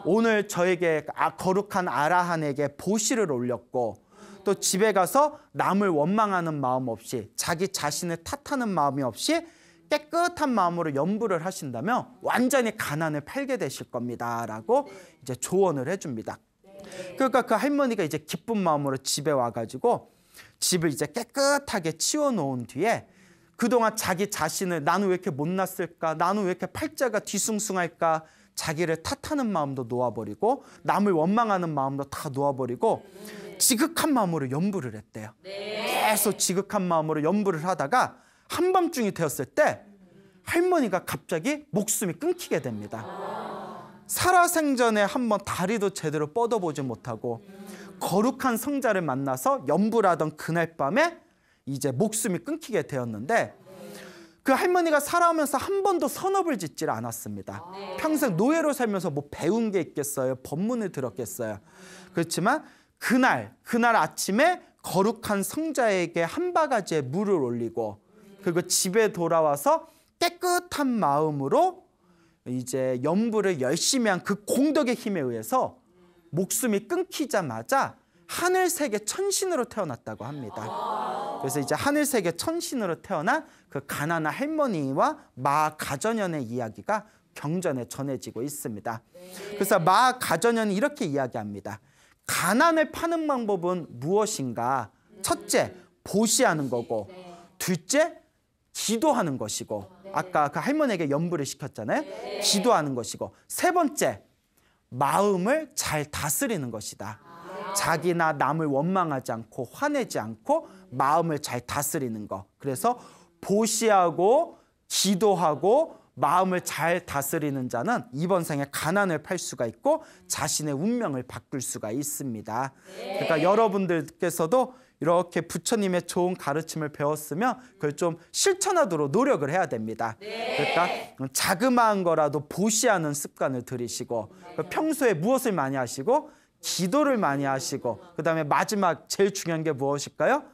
Speaker 1: 오늘 저에게 거룩한 아라한에게 보시를 올렸고 또 집에 가서 남을 원망하는 마음 없이 자기 자신을 탓하는 마음이 없이 깨끗한 마음으로 염불을 하신다면 완전히 가난을 팔게 되실 겁니다 라고 이제 조언을 해줍니다. 그러니까 그 할머니가 이제 기쁜 마음으로 집에 와가지고 집을 이제 깨끗하게 치워놓은 뒤에 그동안 자기 자신을 나는 왜 이렇게 못났을까, 나는 왜 이렇게 팔자가 뒤숭숭할까, 자기를 탓하는 마음도 놓아버리고 남을 원망하는 마음도 다 놓아버리고 지극한 마음으로 염불을 했대요. 계속 지극한 마음으로 염불을 하다가 한밤중이 되었을 때 할머니가 갑자기 목숨이 끊기게 됩니다. 살아생전에 한번 다리도 제대로 뻗어보지 못하고 거룩한 성자를 만나서 염불하던 그날 밤에 이제 목숨이 끊기게 되었는데 그 할머니가 살아오면서 한 번도 선업을 짓질 않았습니다. 평생 노예로 살면서 뭐 배운 게 있겠어요? 법문을 들었겠어요? 그렇지만 그날 아침에 거룩한 성자에게 한 바가지의 물을 올리고 그리고 집에 돌아와서 깨끗한 마음으로 이제 염불을 열심히 한 그 공덕의 힘에 의해서 목숨이 끊기자마자 하늘세계 천신으로 태어났다고 합니다. 그래서 이제 하늘세계 천신으로 태어난 그 가난한 할머니와 마가전현의 이야기가 경전에 전해지고 있습니다. 그래서 마가전현이 이렇게 이야기합니다. 가난을 파는 방법은 무엇인가? 첫째, 보시하는 거고 둘째, 기도하는 것이고 아까 그 할머니에게 염불을 시켰잖아요. 기도하는 것이고 세 번째, 마음을 잘 다스리는 것이다. 자기나 남을 원망하지 않고 화내지 않고 마음을 잘 다스리는 것. 그래서 보시하고 기도하고 마음을 잘 다스리는 자는 이번 생에 가난을 팔 수가 있고 자신의 운명을 바꿀 수가 있습니다. 그러니까 여러분들께서도 이렇게 부처님의 좋은 가르침을 배웠으면 그걸 좀 실천하도록 노력을 해야 됩니다. 그러니까 자그마한 거라도 보시하는 습관을 들이시고 평소에 무엇을 많이 하시고 기도를 많이 하시고 그다음에 마지막 제일 중요한 게 무엇일까요?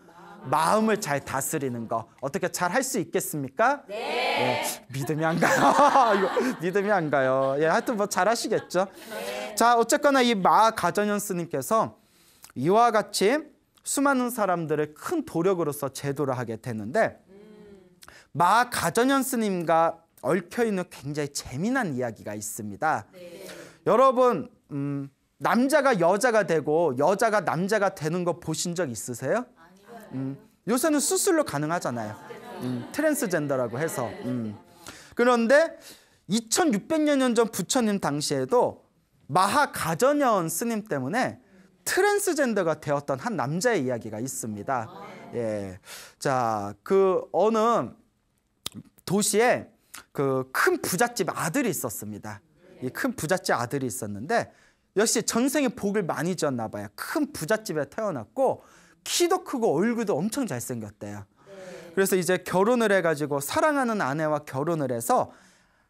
Speaker 1: 마음을 잘 다스리는 거. 어떻게 잘 할 수 있겠습니까? 네. 믿음이 안 가요. 이거 믿음이 안 가요. 예, 하여튼 뭐 잘 하시겠죠. 자, 어쨌거나 이 마가전현 스님께서 이와 같이 수많은 사람들을 큰 도력으로서 제도를 하게 되는데 마가전현 스님과 얽혀있는 굉장히 재미난 이야기가 있습니다. 여러분 남자가 여자가 되고 여자가 남자가 되는 거 보신 적 있으세요? 요새는 수술로 가능하잖아요. 트랜스젠더라고 해서. 그런데 2600여 년 전 부처님 당시에도 마가전현 스님 때문에 트랜스젠더가 되었던 한 남자의 이야기가 있습니다. 예. 자, 그 어느 도시에 그 큰 부잣집 아들이 있었습니다. 이 큰 부잣집 아들이 있었는데 역시 전생에 복을 많이 지었나 봐요. 큰 부잣집에 태어났고 키도 크고 얼굴도 엄청 잘생겼대요. 그래서 이제 결혼을 해가지고 사랑하는 아내와 결혼을 해서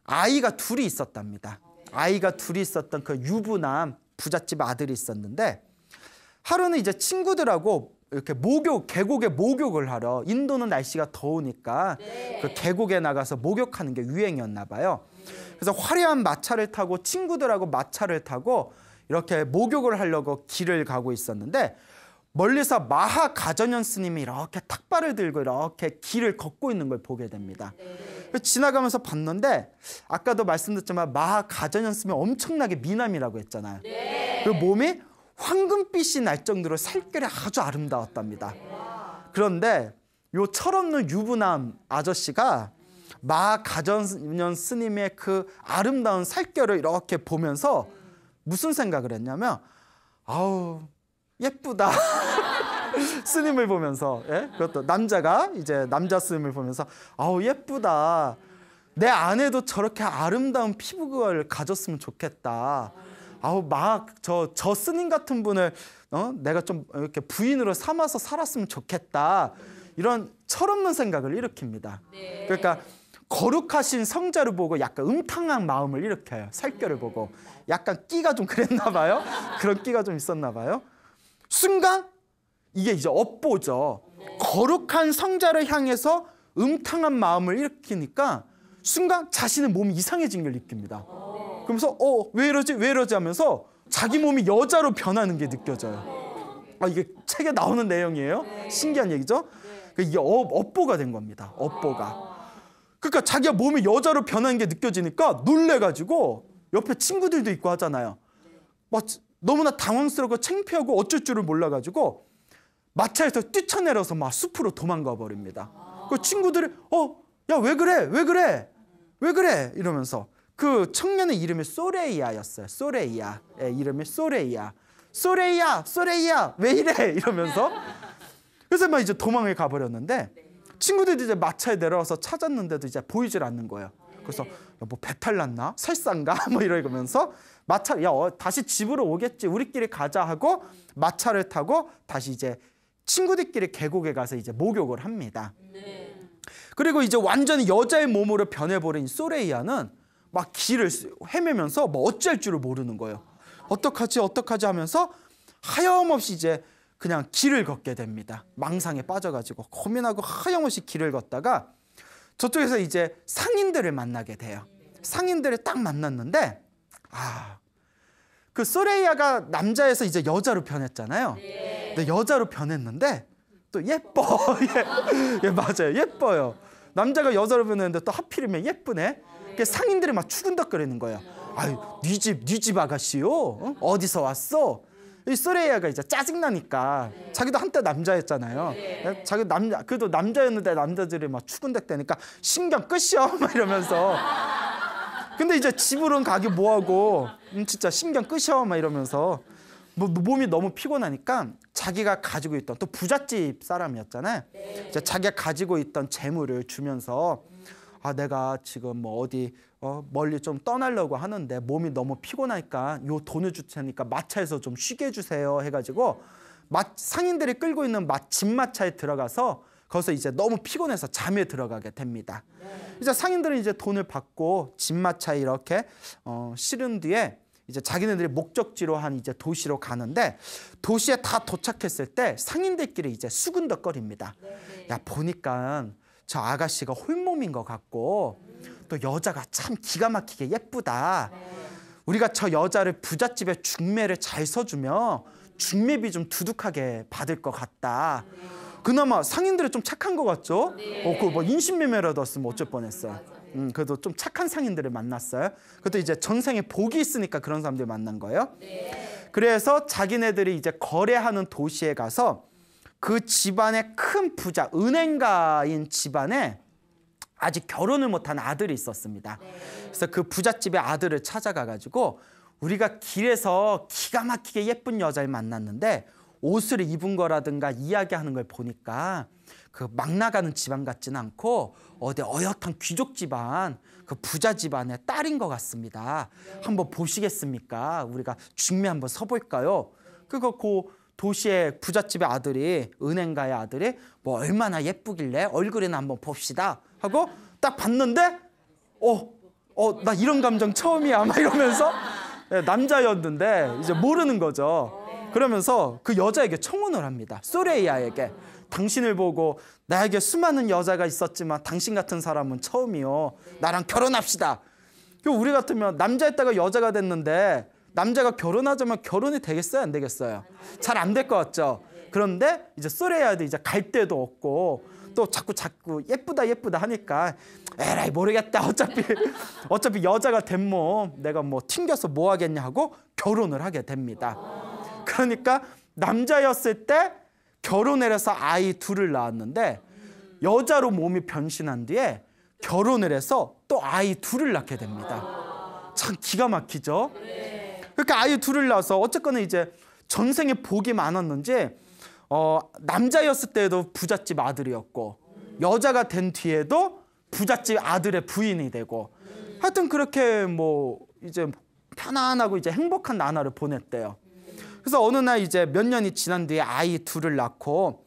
Speaker 1: 아이가 둘이 있었답니다. 아이가 둘이 있었던 그 유부남 부잣집 아들이 있었는데 하루는 이제 친구들하고 이렇게 계곡에 목욕을 하러 인도는 날씨가 더우니까 그 계곡에 나가서 목욕하는 게 유행이었나 봐요. 그래서 화려한 마차를 타고 친구들하고 마차를 타고 이렇게 목욕을 하려고 길을 가고 있었는데 멀리서 마가전현 스님이 이렇게 탁발을 들고 이렇게 길을 걷고 있는 걸 보게 됩니다. 지나가면서 봤는데 아까도 말씀드렸지만 마가전현 스님이 엄청나게 미남이라고 했잖아요. 그 몸이 황금빛이 날 정도로 살결이 아주 아름다웠답니다. 그런데 요 철없는 유부남 아저씨가 마가전년 스님의 그 아름다운 살결을 이렇게 보면서 무슨 생각을 했냐면 아우 예쁘다. 스님을 보면서, 예? 그것도 남자가 이제 남자 스님을 보면서 아우 예쁘다. 내 아내도 저렇게 아름다운 피부를 가졌으면 좋겠다. 아우 저 스님 같은 분을 내가 좀 이렇게 부인으로 삼아서 살았으면 좋겠다. 이런 철없는 생각을 일으킵니다. 그러니까 거룩하신 성자를 보고 약간 음탕한 마음을 일으켜요. 살결을 보고 약간 끼가 좀 그랬나 봐요. 그런 끼가 좀 있었나 봐요. 순간 이게 이제 업보죠. 거룩한 성자를 향해서 음탕한 마음을 일으키니까 순간 자신의 몸이 이상해진 걸 느낍니다. 그러면서 왜 이러지? 왜 이러지? 하면서 자기 몸이 여자로 변하는 게 느껴져요. 이게 책에 나오는 내용이에요. 신기한 얘기죠. 이게 업보가 된 겁니다. 업보가. 그러니까 자기가 몸이 여자로 변하는 게 느껴지니까 놀래가지고 옆에 친구들도 있고 하잖아요. 막 너무나 당황스럽고 창피하고 어쩔 줄을 몰라가지고 마차에서 뛰쳐내려서 막 숲으로 도망가 버립니다. 그 친구들이 야 왜 그래? 왜 그래? 왜 그래? 이러면서 그 청년의 이름이 소레이아였어요. 소레이아. 이름이 소레이아. 소레이아 왜 이래? 이러면서 그래서 막 이제 도망을 가버렸는데 친구들이 이제 마차에 내려와서 찾았는데도 이제 보이질 않는 거예요. 그래서 뭐 배탈 났나? 설사인가? 뭐 이러면서 마차 다시 집으로 오겠지. 우리끼리 가자 하고 마차를 타고 다시 이제 친구들끼리 계곡에 가서 이제 목욕을 합니다. 그리고 이제 완전히 여자의 몸으로 변해버린 소레이아는 막 길을 헤매면서 뭐 어쩔 줄을 모르는 거예요. 어떡하지 하면서 하염없이 이제 그냥 길을 걷게 됩니다. 망상에 빠져가지고 고민하고 하염없이 길을 걷다가 저쪽에서 이제 상인들을 만나게 돼요. 상인들을 딱 만났는데 그 소레이아가 남자에서 이제 여자로 변했잖아요. 근데 여자로 변했는데 또 예뻐. 예, 맞아요. 예뻐요. 남자가 여자로 변했는데 또 하필이면 예쁘네. 상인들이 막 추근덕거리는 거예요. 아유, 네 집 아가씨요? 어디서 왔어? 이 소레이아가 이제 짜증나니까 자기도 한때 남자였잖아요. 자기 그래도 남자였는데 남자들이 막 추근덕대니까 신경 끄시오 막 이러면서. 근데 이제 집으로는 가기 뭐하고 진짜 신경 끄셔 막 이러면서 몸이 너무 피곤하니까 자기가 가지고 있던 또 부잣집 사람이었잖아요. 이제 자기가 가지고 있던 재물을 주면서 내가 지금 뭐 어디 멀리 좀 떠나려고 하는데 몸이 너무 피곤하니까 요 돈을 줄 테니까 마차에서 좀 쉬게 해주세요 해가지고 상인들이 끌고 있는 집마차에 들어가서 거기서 이제 너무 피곤해서 잠에 들어가게 됩니다. 이제 상인들은 이제 돈을 받고 집마차에 이렇게 실은 뒤에 이제 자기네들이 목적지로 한 이제 도시로 가는데 도시에 다 도착했을 때 상인들끼리 이제 수근덕거립니다. 야 보니까 저 아가씨가 홀몸인 것 같고 또 여자가 참 기가 막히게 예쁘다. 우리가 저 여자를 부잣집에 중매를 잘 서주면 중매비 좀 두둑하게 받을 것 같다. 그나마 상인들이 좀 착한 것 같죠? 그 뭐 인신매매라도 했으면 어쩔 뻔했어요. 그래도 좀 착한 상인들을 만났어요. 그것도 이제 전생에 복이 있으니까 그런 사람들 만난 거예요. 그래서 자기네들이 이제 거래하는 도시에 가서 그 집안의 큰 부자, 은행가인 집안에 아직 결혼을 못한 아들이 있었습니다. 그래서 그 부잣집의 아들을 찾아가가지고 우리가 길에서 기가 막히게 예쁜 여자를 만났는데 옷을 입은 거라든가 이야기하는 걸 보니까 그 막 나가는 집안 같지는 않고 어디 어엿한 귀족 집안, 그 부자 집안의 딸인 것 같습니다. 한번 보시겠습니까? 우리가 중매 한번 서볼까요? 그 도시의 부잣집의 아들이, 은행가의 아들이 뭐 얼마나 예쁘길래 얼굴이나 한번 봅시다 하고 딱 봤는데 나 이런 감정 처음이야 막 이러면서 남자였는데 이제 모르는 거죠. 그러면서 그 여자에게 청혼을 합니다. 소레이아에게. 당신을 보고 나에게 수많은 여자가 있었지만 당신 같은 사람은 처음이요. 나랑 결혼합시다. 우리 같으면 남자였다가 여자가 됐는데 남자가 결혼하자면 결혼이 되겠어요? 안 되겠어요? 잘 안 될 것 같죠? 그런데 이제 소레이아도 이제 갈 데도 없고 또 자꾸 예쁘다 하니까 에라이 모르겠다. 어차피 여자가 된 몸 내가 뭐 튕겨서 뭐 하겠냐 하고 결혼을 하게 됩니다. 그러니까 남자였을 때 결혼을 해서 아이 둘을 낳았는데 여자로 몸이 변신한 뒤에 결혼을 해서 또 아이 둘을 낳게 됩니다. 참 기가 막히죠. 그러니까 아이 둘을 낳아서 어쨌거나 이제 전생에 복이 많았는지 남자였을 때도 부잣집 아들이었고 여자가 된 뒤에도 부잣집 아들의 부인이 되고 하여튼 그렇게 뭐 이제 편안하고 이제 행복한 나날을 보냈대요. 그래서 어느 날 이제 몇 년이 지난 뒤에 아이 둘을 낳고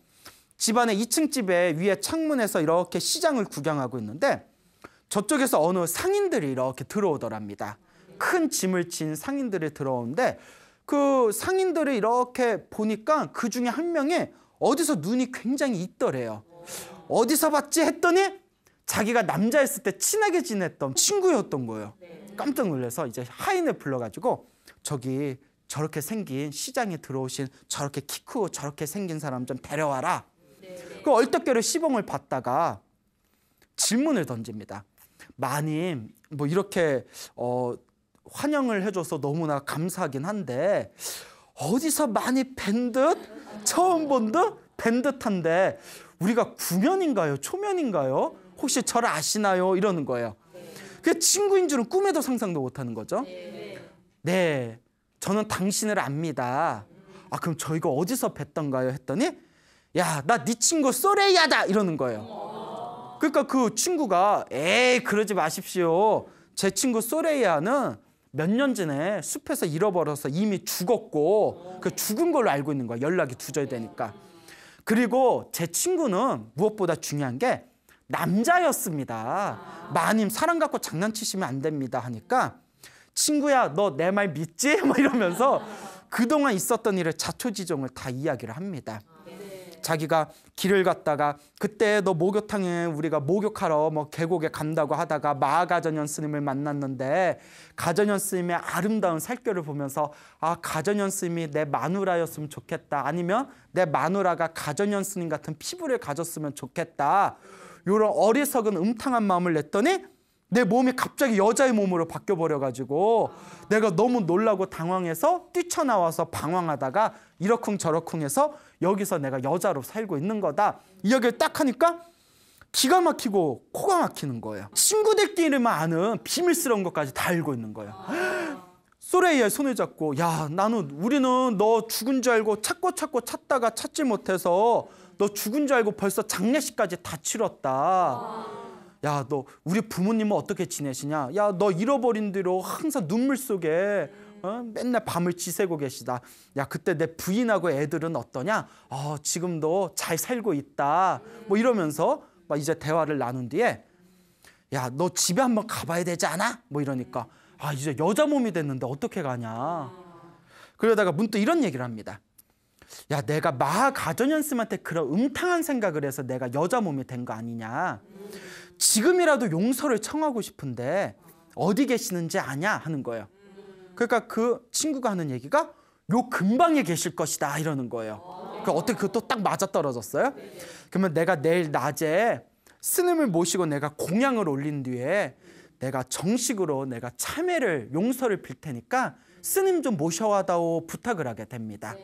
Speaker 1: 집안의 2층 집에 위에 창문에서 이렇게 시장을 구경하고 있는데 저쪽에서 어느 상인들이 이렇게 들어오더랍니다. 큰 짐을 진 상인들이 들어오는데 그 상인들을 이렇게 보니까 그 중에 한 명이 어디서 눈이 굉장히 있더래요. 어디서 봤지 했더니 자기가 남자였을 때 친하게 지냈던 친구였던 거예요. 깜짝 놀라서 이제 하인을 불러가지고 저기 저렇게 생긴 시장에 들어오신 저렇게 키 크고 저렇게 생긴 사람 좀 데려와라. 그 얼떨결에 시봉을 받다가 질문을 던집니다. 마님 뭐 이렇게 환영을 해줘서 너무나 감사하긴 한데 어디서 많이 뵌 듯 처음 본 듯 뵌 듯한데 우리가 구면인가요? 초면인가요? 혹시 저를 아시나요? 이러는 거예요. 그 친구인 줄은 꿈에도 상상도 못하는 거죠. 네, 저는 당신을 압니다. 아 그럼 저희가 어디서 뵀던가요? 했더니 야, 나 네 친구 소레이야다 이러는 거예요. 그러니까 그 친구가 에이 그러지 마십시오. 제 친구 소레이야는 몇 년 전에 숲에서 잃어버려서 이미 죽었고 그 죽은 걸로 알고 있는 거야. 연락이 두절되니까. 그리고 제 친구는 무엇보다 중요한 게 남자였습니다. 마님 사랑 갖고 장난치시면 안 됩니다 하니까 친구야 너 내 말 믿지? 뭐 이러면서 그동안 있었던 일을 자초지종을 다 이야기를 합니다. 자기가 길을 갔다가 그때 너 목욕탕에 우리가 목욕하러 뭐 계곡에 간다고 하다가 마가전현 스님을 만났는데 가전현 스님의 아름다운 살결을 보면서 아 가전현 스님이 내 마누라였으면 좋겠다. 아니면 내 마누라가 가전현 스님 같은 피부를 가졌으면 좋겠다. 이런 어리석은 음탕한 마음을 냈더니 내 몸이 갑자기 여자의 몸으로 바뀌어버려가지고 내가 너무 놀라고 당황해서 뛰쳐나와서 방황하다가 이러쿵저러쿵 해서 여기서 내가 여자로 살고 있는 거다. 이 얘기를 딱 하니까 기가 막히고 코가 막히는 거예요. 친구들끼리만 아는 비밀스러운 것까지 다 알고 있는 거예요. 소레이야의 손을 잡고 야 우리는 너 죽은 줄 알고 찾고 찾다가 찾지 못해서 너 죽은 줄 알고 벌써 장례식까지 다 치렀다. 야, 너 우리 부모님은 어떻게 지내시냐? 야, 너 잃어버린 뒤로 항상 눈물 속에 맨날 밤을 지새고 계시다. 야, 그때 내 부인하고 애들은 어떠냐? 지금도 잘 살고 있다. 뭐 이러면서 막 이제 대화를 나눈 뒤에 야, 너 집에 한번 가봐야 되지 않아? 뭐 이러니까 아, 이제 여자 몸이 됐는데 어떻게 가냐? 그러다가 문득 이런 얘기를 합니다. 야, 내가 마하가전현 스님한테 그런 음탕한 생각을 해서 내가 여자 몸이 된 거 아니냐? 지금이라도 용서를 청하고 싶은데 어디 계시는지 아냐? 하는 거예요. 그러니까 그 친구가 하는 얘기가 요 근방에 계실 것이다 이러는 거예요. 그러니까 어떻게 그것도 딱 맞아떨어졌어요? 그러면 내가 내일 낮에 스님을 모시고 내가 공양을 올린 뒤에 내가 정식으로 내가 참회를 용서를 빌 테니까 스님 좀 모셔와다오 부탁을 하게 됩니다.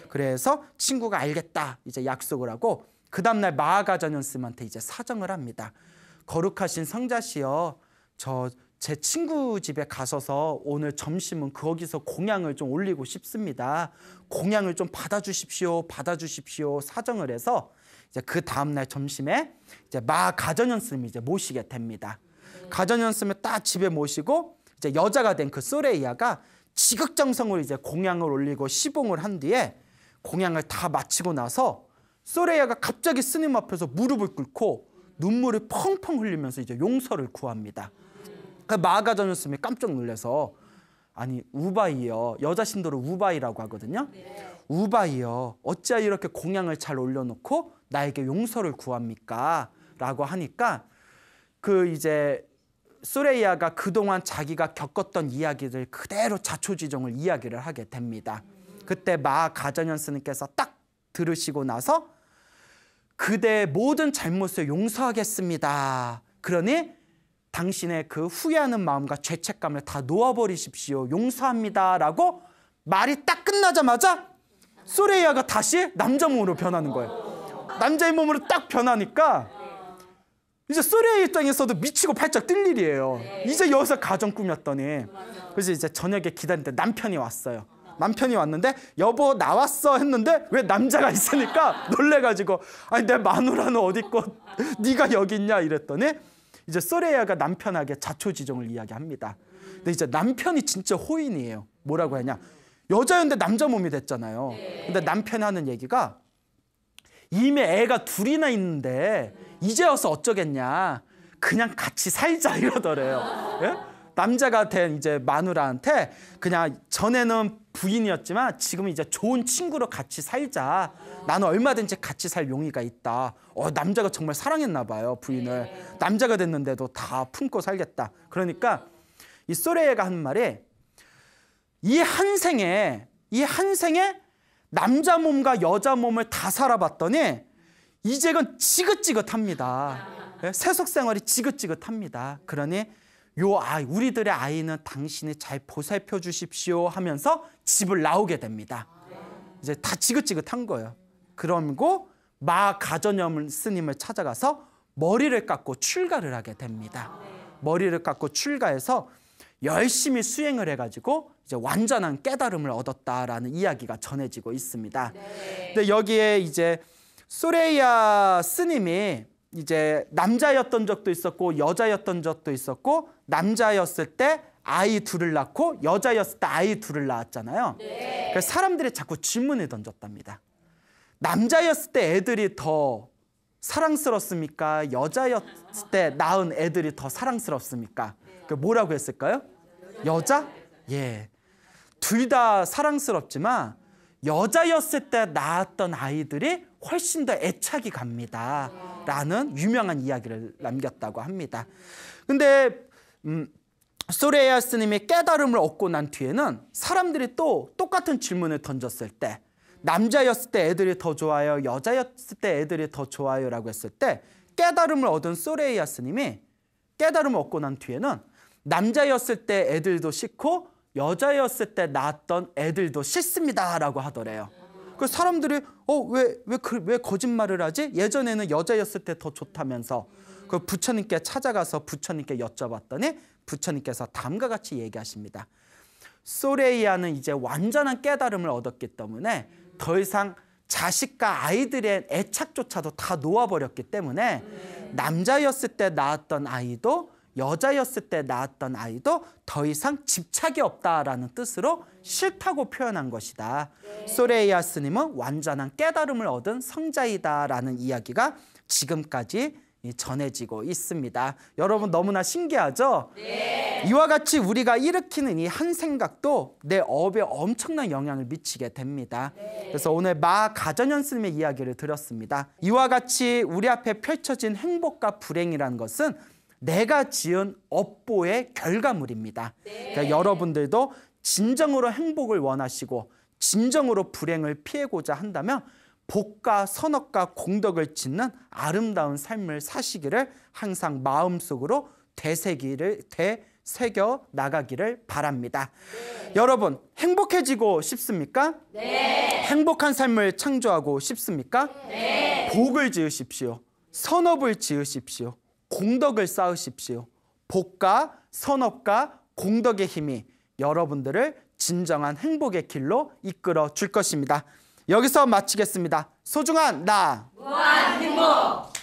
Speaker 1: 그래서 친구가 알겠다 이제 약속을 하고 그 다음날 마하가전현 스님한테 이제 사정을 합니다. 거룩하신 성자시여, 제 친구 집에 가셔서 오늘 점심은 거기서 공양을 좀 올리고 싶습니다. 공양을 좀 받아주십시오 사정을 해서 이제 그 다음날 점심에 이제 마하가전현 스님이 이제 모시게 됩니다. 가전현 스님을 딱 집에 모시고 이제 여자가 된 그 소레이야가 지극정성으로 이제 공양을 올리고 시봉을 한 뒤에 공양을 다 마치고 나서 소레이야가 갑자기 스님 앞에서 무릎을 꿇고 눈물을 펑펑 흘리면서 이제 용서를 구합니다. 그러니까 마하가전현 스님이 깜짝 놀라서 아니 우바이여, 여자 신도를 우바이라고 하거든요. 우바이여, 어찌하여 이렇게 공양을 잘 올려놓고 나에게 용서를 구합니까? 라고 하니까 그 이제 소레이야가 그동안 자기가 겪었던 이야기를 그대로 자초지종을 이야기를 하게 됩니다. 그때 마하가전현 스님께서 딱 들으시고 나서 그대의 모든 잘못을 용서하겠습니다. 그러니 당신의 그 후회하는 마음과 죄책감을 다 놓아버리십시오. 용서합니다. 라고 말이 딱 끝나자마자 소레이야가 다시 남자 몸으로 변하는 거예요. 남자의 몸으로 딱 변하니까 이제 소리의 입장에서도 미치고 팔짝 뛸 일이에요. 이제 여기서 가정 꾸몄더니. 그래서 이제 저녁에 기다리는데 남편이 왔어요. 남편이 왔는데 여보 나왔어 했는데 왜 남자가 있으니까 놀래가지고 아니 내 마누라는 어디 있고 네가 여기 있냐 이랬더니 이제 소레야가 남편에게 자초지종을 이야기합니다. 근데 이제 남편이 진짜 호인이에요. 뭐라고 하냐, 여자였는데 남자 몸이 됐잖아요. 근데 남편이 하는 얘기가 이미 애가 둘이나 있는데 이제 와서 어쩌겠냐, 그냥 같이 살자 이러더래요. 예? 남자가 된 이제 마누라한테 그냥 전에는 부인이었지만 지금은 이제 좋은 친구로 같이 살자. 나는 얼마든지 같이 살 용의가 있다. 남자가 정말 사랑했나 봐요, 부인을. 남자가 됐는데도 다 품고 살겠다. 그러니까 이 소레야가 하는 말이 이 한 생에 남자 몸과 여자 몸을 다 살아봤더니 이제는 지긋지긋합니다. 세속 생활이 지긋지긋합니다. 그러니 우리들의 아이는 당신이 잘 보살펴 주십시오 하면서 집을 나오게 됩니다. 이제 다 지긋지긋한 거예요. 그러고 마 가전염 스님을 찾아가서 머리를 깎고 출가를 하게 됩니다. 머리를 깎고 출가해서 열심히 수행을 해가지고 이제 완전한 깨달음을 얻었다라는 이야기가 전해지고 있습니다. 근데 여기에 이제 소레야 스님이 이제 남자였던 적도 있었고 여자였던 적도 있었고, 남자였을 때 아이 둘을 낳고 여자였을 때 아이 둘을 낳았잖아요. 그래서 사람들이 자꾸 질문을 던졌답니다. 남자였을 때 애들이 더 사랑스럽습니까? 여자였을 때 낳은 애들이 더 사랑스럽습니까? 뭐라고 했을까요? 여자? 예. 둘 다 사랑스럽지만 여자였을 때 낳았던 아이들이 훨씬 더 애착이 갑니다. 라는 유명한 이야기를 남겼다고 합니다. 근데 소레야 스님이 깨달음을 얻고 난 뒤에는 사람들이 또 똑같은 질문을 던졌을 때, 남자였을 때 애들이 더 좋아요, 여자였을 때 애들이 더 좋아요 라고 했을 때, 깨달음을 얻은 소레야 스님이 깨달음을 얻고 난 뒤에는 남자였을 때 애들도 싫고 여자였을 때 낳았던 애들도 싫습니다 라고 하더래요. 그 사람들이 왜 거짓말을 하지? 예전에는 여자였을 때 더 좋다면서. 그 부처님께 찾아가서 부처님께 여쭤봤더니 부처님께서 다음과 같이 얘기하십니다. 소레이야는 이제 완전한 깨달음을 얻었기 때문에 더 이상 자식과 아이들의 애착조차도 다 놓아버렸기 때문에 남자였을 때 낳았던 아이도 여자였을 때 낳았던 아이도 더 이상 집착이 없다라는 뜻으로 싫다고 표현한 것이다. 소레이야 스님은 완전한 깨달음을 얻은 성자이다라는 이야기가 지금까지 전해지고 있습니다. 여러분 너무나 신기하죠? 네. 이와 같이 우리가 일으키는 이 한 생각도 내 업에 엄청난 영향을 미치게 됩니다. 네. 그래서 오늘 마 가전현 스님의 이야기를 들었습니다. 이와 같이 우리 앞에 펼쳐진 행복과 불행이라는 것은 내가 지은 업보의 결과물입니다. 네. 그러니까 여러분들도 진정으로 행복을 원하시고 진정으로 불행을 피하고자 한다면 복과 선업과 공덕을 짓는 아름다운 삶을 사시기를 항상 마음속으로 되새겨 나가기를 바랍니다. 네. 여러분 행복해지고 싶습니까? 네. 행복한 삶을 창조하고 싶습니까? 네. 복을 지으십시오. 선업을 지으십시오. 공덕을 쌓으십시오. 복과 선업과 공덕의 힘이 여러분들을 진정한 행복의 길로 이끌어 줄 것입니다. 여기서 마치겠습니다. 소중한 나 무한 행복.